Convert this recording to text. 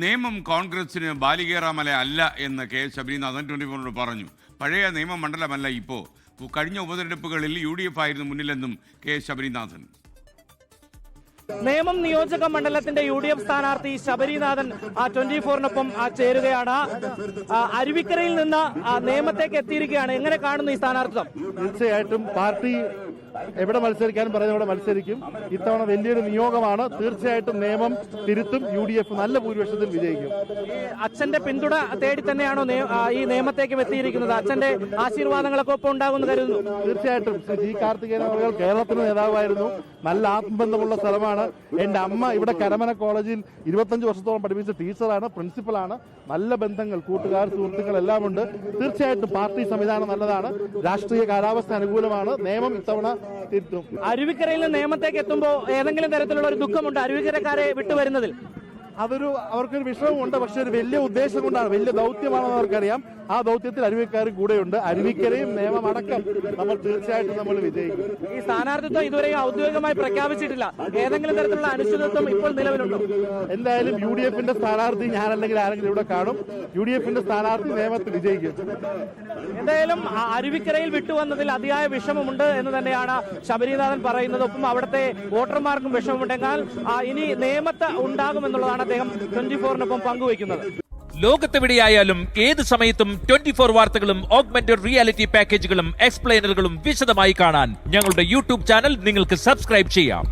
നിയമം കോൺഗ്രസിന് ബാലികേറാമല അല്ല എന്ന് കെ ശബരിനാഥൻ 24 പറഞ്ഞു. പഴയ നിയമമണ്ഡലമല്ല ഇപ്പോൾ. കഴിഞ്ഞ ഉപതെരഞ്ഞെടുപ്പുകളിൽ UDF ആയിരുന്നു മുന്നിലെന്നും കെ ശബരിനാഥൻ. നേമം നിയോജക മണ്ഡലത്തിന്റെ UDF സ്ഥാനാർത്ഥി ശബരിനാഥൻ 24-നൊപ്പം ചേരുകയാണ്. അരുവിക്കരയിൽ നിന്ന് നേമത്തേക്ക് എത്തിയിരിക്കുകയാണ്. എങ്ങനെ കാണുന്നു ഈ സ്ഥാനാർത്ഥിത്വം? തീർച്ചയായിട്ടും പാർട്ടി എവിടെ മത്സരിക്കാനും പറഞ്ഞവിടെ മത്സരിക്കും. ഇത്തവണ വലിയൊരു നിയോഗമാണ്. തീർച്ചയായിട്ടും നിയമം തിരുത്തും. UDF നല്ല ഭൂരിപക്ഷത്തിൽ വിജയിക്കും. അച്ഛന്റെ പിന്തുണ തേടി തന്നെയാണോ ഈ നിയമത്തേക്ക് എത്തിയിരിക്കുന്നത്? അച്ഛന്റെ ആശീർവാദങ്ങളൊക്കെ ഒപ്പം ഉണ്ടാകുമെന്ന് കരുതുന്നു. തീർച്ചയായിട്ടും G. കാർത്തികേയൻ അവർ കേരളത്തിന് നേതാവായിരുന്നു. നല്ല ആത്മബന്ധമുള്ള സ്ഥലമാണ്. എന്റെ അമ്മ ഇവിടെ കരമന കോളേജിൽ 25 വർഷത്തോളം പഠിപ്പിച്ച ടീച്ചറാണ്, പ്രിൻസിപ്പലാണ്. നല്ല ബന്ധങ്ങൾ, കൂട്ടുകാർ, സുഹൃത്തുക്കൾ എല്ലാം ഉണ്ട്. തീർച്ചയായിട്ടും പാർട്ടി സംവിധാനം നല്ലതാണ്. രാഷ്ട്രീയ കാലാവസ്ഥ അനുകൂലമാണ്. നിയമം ഇത്തവണ തിരുത്തും. അരുവിക്കരയിൽ നിന്ന് നിയമത്തേക്ക് എത്തുമ്പോൾ ഏതെങ്കിലും തരത്തിലുള്ള ഒരു ദുഃഖമുണ്ട് അരുവിക്കരക്കാരെ വിട്ടുവരുന്നതിൽ? അവർക്കൊരു വിഷമമുണ്ട്. പക്ഷെ ഒരു വലിയ ഉദ്ദേശം കൊണ്ടാണ്, വലിയ ദൗത്യമാണെന്ന് അവർക്കറിയാം. ആ ദൗത്യത്തിൽ അരുവിക്കാരും കൂടെയുണ്ട്. അരുവിക്കരയും നിയമമടക്കം നമ്മൾ തീർച്ചയായിട്ടും വിജയിക്കും. ഈ സ്ഥാനാർത്ഥിത്വം ഇതുവരെയും ഔദ്യോഗികമായി പ്രഖ്യാപിച്ചിട്ടില്ല. ഏതെങ്കിലും തരത്തിലുള്ള അനിശ്ചിതത്വം ഇപ്പോൾ നിലവിലുണ്ടോ? എന്തായാലും UDFന്റെ സ്ഥാനാർത്ഥി ഞാനല്ലെങ്കിൽ ആരെങ്കിലും ഇവിടെ കാണും. UDFന്റെ സ്ഥാനാർത്ഥി നിയമത്തിൽ വിജയിക്കും. എന്തായാലും അരുവിക്കരയിൽ വിട്ടുവന്നതിൽ അതിയായ വിഷമമുണ്ട് എന്ന് തന്നെയാണ് ശബരിനാഥൻ പറയുന്നത്. ഒപ്പം അവിടുത്തെ വോട്ടർമാർക്കും വിഷമമുണ്ടെങ്കിൽ ഇനി നിയമത്ത് ഉണ്ടാകുമെന്നുള്ളതാണ് അദ്ദേഹം 24-നൊപ്പം പങ്കുവയ്ക്കുന്നത്. ലോകത്തെവിടെയായാലും ഏത് സമയത്തും 24 വാർത്തകളും ഓഗ്മെന്റഡ് റിയാലിറ്റി പാക്കേജുകളും എക്സ്പ്ലെയിനറുകളും വിശദമായി കാണാൻ ഞങ്ങളുടെ YouTube ചാനൽ നിങ്ങൾക്ക് സബ്സ്ക്രൈബ് ചെയ്യാം.